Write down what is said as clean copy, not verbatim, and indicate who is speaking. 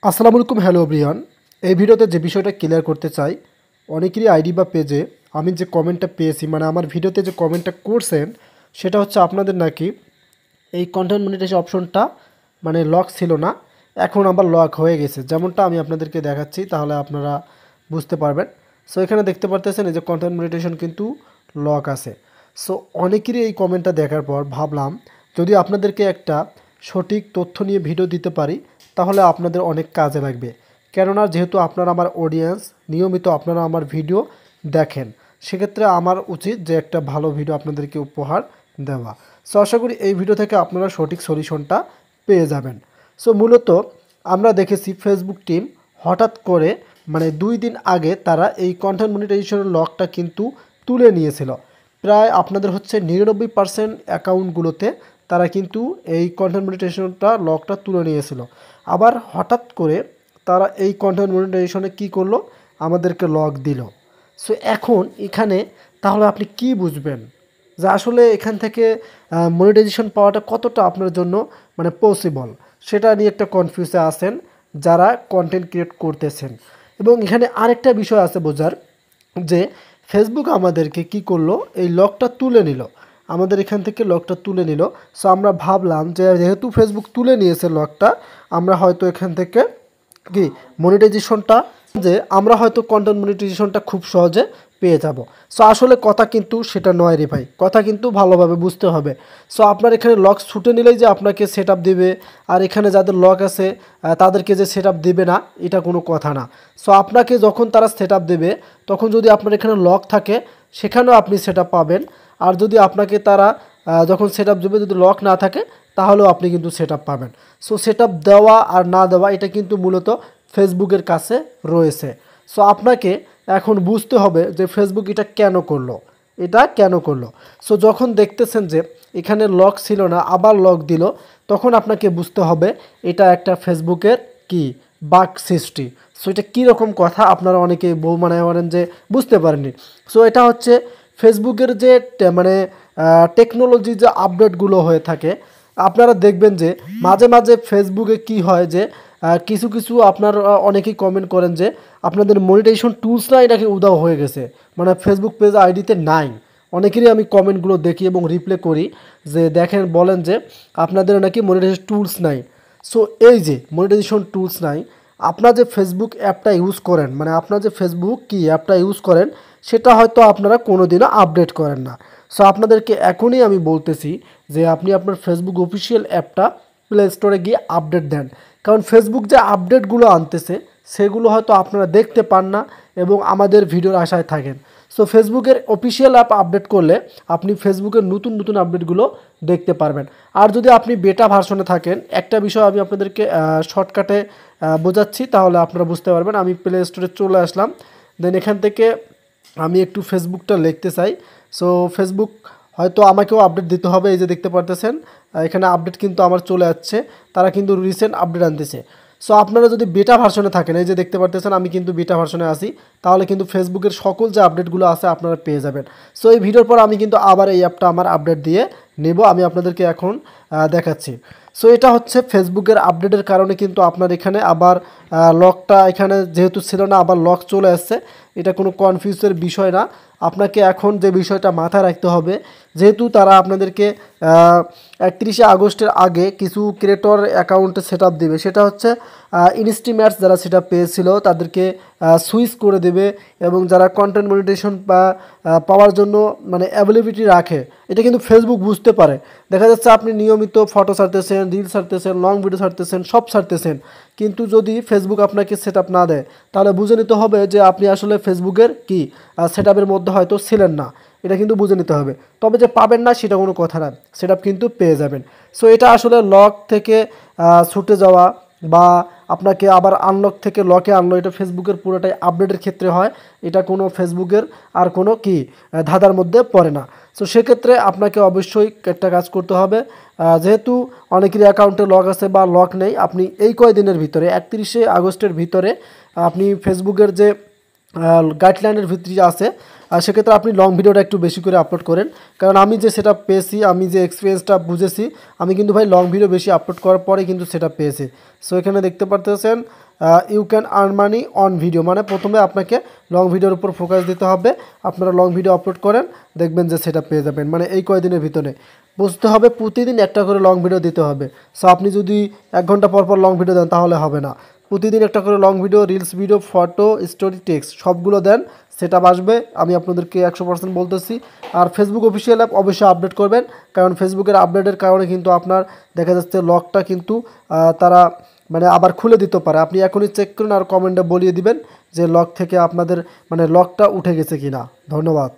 Speaker 1: আসসালামু আলাইকুম hello everyone. এই ভিডিওতে যে বিষয়টা ক্লিয়ার করতে চাই, অনেকেরই আইডি বা পেজে আমি যে কমেন্টটা পেয়েছি, মানে আমার ভিডিওতে যে কমেন্টটা করছেন, সেটা হচ্ছে আপনাদের নাকি এই কন্টেন্ট মনিটাইজেশন অপশনটা মানে লক ছিল না, এখন আবার লক হয়ে গেছে। যেমনটা আমি আপনাদেরকে দেখাচ্ছি, তাহলে আপনারা বুঝতে পারবেন। সো এখানে দেখতে পারতেছেন এই যে কন্টেন্ট মনিটাইজেশন কিন্তু লক আছে। সো অনেকেরই এই কমেন্টটা দেখার পর ভাবলাম যদি আপনাদেরকে একটা সঠিক তথ্য নিয়ে ভিডিও দিতে পারি তাহলে আপনাদের অনেক কাজে লাগবে। কেননা যেহেতু আপনারা আমার অডিয়েন্স, নিয়মিত আপনারা আমার ভিডিও দেখেন, সেক্ষেত্রে আমার উচিত যে একটা ভালো ভিডিও আপনাদেরকে উপহার দেওয়া। সো আশা করি এই ভিডিও থেকে আপনারা সঠিক সলিউশনটা পেয়ে যাবেন। সো মূলত আমরা দেখেছি ফেসবুক টিম হঠাৎ করে মানে 2 দিন আগে তারা এই কন্টেন্ট মনিটাইজেশনের লকটা কিন্তু তুলে নিয়েছিল। প্রায় আপনাদের হচ্ছে 99% অ্যাকাউন্টগুলোতে তারা কিন্তু এই কন্টেন্ট মনিটাইজেশনটা লকটা তুলে নিয়েছিল। আবার হঠাৎ করে তারা এই কন্টেন্ট মনিটাইজেশনে কী করলো, আমাদেরকে লক দিল। সো এখন এখানে তাহলে আপনি কি বুঝবেন যে আসলে এখান থেকে মনিটাইজেশন পাওয়াটা কতটা আপনার জন্য মানে পসিবল, সেটা নিয়ে একটা কনফিউজে আছেন যারা কন্টেন্ট ক্রিয়েট করতেছেন। এবং এখানে আরেকটা বিষয় আছে বোঝার, যে ফেসবুক আমাদেরকে কি করলো, এই লকটা তুলে নিল, আমাদের এখান থেকে লকটা তুলে নিল। সো আমরা ভাবলাম যে যেহেতু ফেসবুক তুলে নিয়েছে লকটা, আমরা হয়তো এখান থেকে কি মনিটাইজেশনটা, যে আমরা হয়তো কন্টেন্ট মনিটাইজেশনটা খুব সহজে পেয়ে যাব। সো আসলে কথা কিন্তু সেটা নয় রে ভাই, কথা কিন্তু ভালোভাবে বুঝতে হবে। সো আপনার এখানে লক ছুটে নিলেই যে আপনাকে সেট আপ দেবে, আর এখানে যাদের লক আছে তাদেরকে যে সেট আপ দেবে না, এটা কোনো কথা না। সো আপনাকে যখন তারা সেট আপ দেবে, তখন যদি আপনার এখানে লক থাকে সেখানেও আপনি সেট আপ পাবেন। আর যদি আপনাকে তারা যখন সেট আপ দেবে যদি লক না থাকে, তাহলেও আপনি কিন্তু সেট আপ পাবেন। সো সেট আপ দেওয়া আর না দেওয়া এটা কিন্তু মূলত ফেসবুকের কাছে রয়েছে। সো আপনাকে এখন বুঝতে হবে যে ফেসবুক এটা কেন করলো, এটা কেন করলো। সো যখন দেখতেছেন যে এখানে লক ছিল না আবার লক দিল, তখন আপনাকে বুঝতে হবে এটা একটা ফেসবুকের কি বাগ সৃষ্টি। সো এটা কীরকম কথা আপনারা অনেকেই বউ মানে বলেন যে বুঝতে পারেননি। সো এটা হচ্ছে ফেসবুকের যে মানে টেকনোলজি যে আপডেটগুলো হয়ে থাকে, আপনারা দেখবেন যে মাঝে মাঝে ফেসবুকে কি হয় যে কিছু কিছু আপনার অনেকেই কমেন্ট করেন যে আপনাদের মনিটাইজেশন টুলসটাই নাকি উধাও হয়ে গেছে, মানে ফেসবুক পেজ আইডিতে নাই। অনেকেরই আমি কমেন্টগুলো দেখি এবং রিপ্লে করি যে দেখেন, বলেন যে আপনাদের নাকি মনিটাইজেশন টুলস নাই। সো এই যে মনিটাইজেশন টুলস নাই, আপনার যে ফেসবুক অ্যাপটা ইউজ করেন, মানে আপনার যে ফেসবুক কি অ্যাপটা ইউজ করেন, সেটা হয়তো আপনারা কোনোদিনও আপডেট করেন না। সো আপনাদেরকে এখনই আমি বলতেছি যে আপনি আপনার ফেসবুক অফিসিয়াল অ্যাপটা প্লে স্টোরে গিয়ে আপডেট দেন। কারণ ফেসবুক যে আপডেটগুলো আনতেছে সেগুলো হয়তো আপনারা দেখতে পান না এবং আমাদের ভিডিওর আশায় থাকেন। সো ফেসবুকের অফিসিয়াল অ্যাপ আপডেট করলে আপনি ফেসবুকের নতুন নতুন আপডেটগুলো দেখতে পারবেন। আর যদি আপনি বেটা ভার্সনে থাকেন, একটা বিষয় আমি আপনাদেরকে শর্টকাটে বোঝাচ্ছি, তাহলে আপনারা বুঝতে পারবেন। আমি প্লে স্টোরে চলে আসলাম, দেন এখান থেকে আমি একটু ফেসবুকটা লিখতে চাই। সো ফেসবুক হয়তো আমাকেও আপডেট দিতে হবে। এই যে দেখতে পারতেছেন এখানে আপডেট কিন্তু আমার চলে যাচ্ছে, তারা কিন্তু রিসেন্ট আপডেট আনতেছে। সো আপনারা যদি বেটা ভার্সনে থাকেন, এই যে দেখতে পারতেছেন আমি কিন্তু বেটা ভার্সনে আছি, তাহলে কিন্তু ফেসবুকের সকল যে আপডেটগুলো আছে আপনারা পেয়ে যাবেন। সো এই ভিডিওর পর আমি কিন্তু আবার এই অ্যাপটা আমার আপডেট দিয়ে নেব, আমি আপনাদেরকে এখন দেখাচ্ছি। সো এটা হচ্ছে ফেসবুকের আপডেটের কারণে কিন্তু আপনার এখানে আবার লকটা এখানে যেহেতু ছিল না আবার লক চলে আসছে। এটা কোনো কনফিউজের বিষয় না। আপনাকে এখন যে বিষয়টা মাথায় রাখতে হবে, যেহেতু তারা আপনাদেরকে 31শে আগস্টের আগে কিছু ক্রিয়েটর অ্যাকাউন্টে সেট আপ দেবে, সেটা হচ্ছে ইনস্টিম্যাটস যারা সেটা পেয়েছিল তাদেরকে সুইচ করে দেবে, এবং যারা কন্টেন্ট মনিটাইজেশন পাওয়ার জন্য মানে অ্যাভেলেবিলিটি রাখে, এটা কিন্তু ফেসবুক বুঝতে পারে। দেখা যাচ্ছে আপনি নিয়মিত ফটো ছাড়তেছেন, রিল ছাড়তেছেন, লং ভিডিও ছাড়তেছেন, সব ছাড়তেছেন, কিন্তু যদি ফেসবুক আপনাকে সেট আপ না দেয়, তাহলে বুঝে নিতে হবে যে আপনি আসলে ফেসবুকের কি সেট আপের মধ্যে হয়তো ছিলেন না। এটা কিন্তু বুঝে নিতে হবে। তবে যে পাবেন না সেটা কোনো কথা না, সেট আপ কিন্তু পেয়ে যাবেন। সো এটা আসলে লক থেকে ছুটে যাওয়া বা আপনাকে আবার আনলক থেকে লকে আনলো, এটা ফেসবুকের পুরোটাই আপডেটের ক্ষেত্রে হয়। এটা কোনো ফেসবুকের আর কোনো কি ধাঁধার মধ্যে পড়ে না। সো সেক্ষেত্রে আপনাকে অবশ্যই একটা কাজ করতে হবে, যেহেতু অনেকেরই অ্যাকাউন্টে লক আছে বা লক নেই, আপনি এই কয়দিনের ভিতরে 31শে আগস্টের ভিতরে আপনি ফেসবুকের যে গাইডলাইনের ভিতরে আছে, সেক্ষেত্রে আপনি লং ভিডিওটা একটু বেশি করে আপলোড করেন। কারণ আমি যে সেটা পেয়েছি, আমি যে এক্সপিরিয়েন্সটা বুঝেছি, আমি কিন্তু ভাই লং ভিডিও বেশি আপলোড করার পরে কিন্তু সেটা পেয়েছি। সো এখানে দেখতে পারতেছেন you can earn money on video, মানে প্রথমে আপনাকে লং ভিডিওর উপর ফোকাস দিতে হবে। আপনারা লং ভিডিও আপলোড করেন, দেখবেন যে সেটা পেয়ে যাবেন, মানে এই কয়দিনের ভিতরে। বুঝতে হবে প্রতিদিন একটা করে লং ভিডিও দিতে হবে। সো আপনি যদি 1 ঘন্টা পর পর লং ভিডিও দেন তাহলে হবে না। প্রতিদিন একটা করে long video, reels video, photo, story, text সবগুলো দেন, সেটা আসবে, আমি আপনাদেরকে 100% বলতেছি। আর ফেসবুক অফিসিয়াল অ্যাপ অবশ্যই আপডেট করবেন, কারণ ফেসবুকের আপডেটের কারণে কিন্তু আপনার দেখা যাচ্ছে লকটা কিন্তু তারা মানে আবার খুলে দিতে পারে। আপনি এখনই চেক করুন আর কমেন্টে বলিয়ে দিবেন যে লক থেকে আপনাদের মানে লকটা উঠে গেছে কিনা। ধন্যবাদ।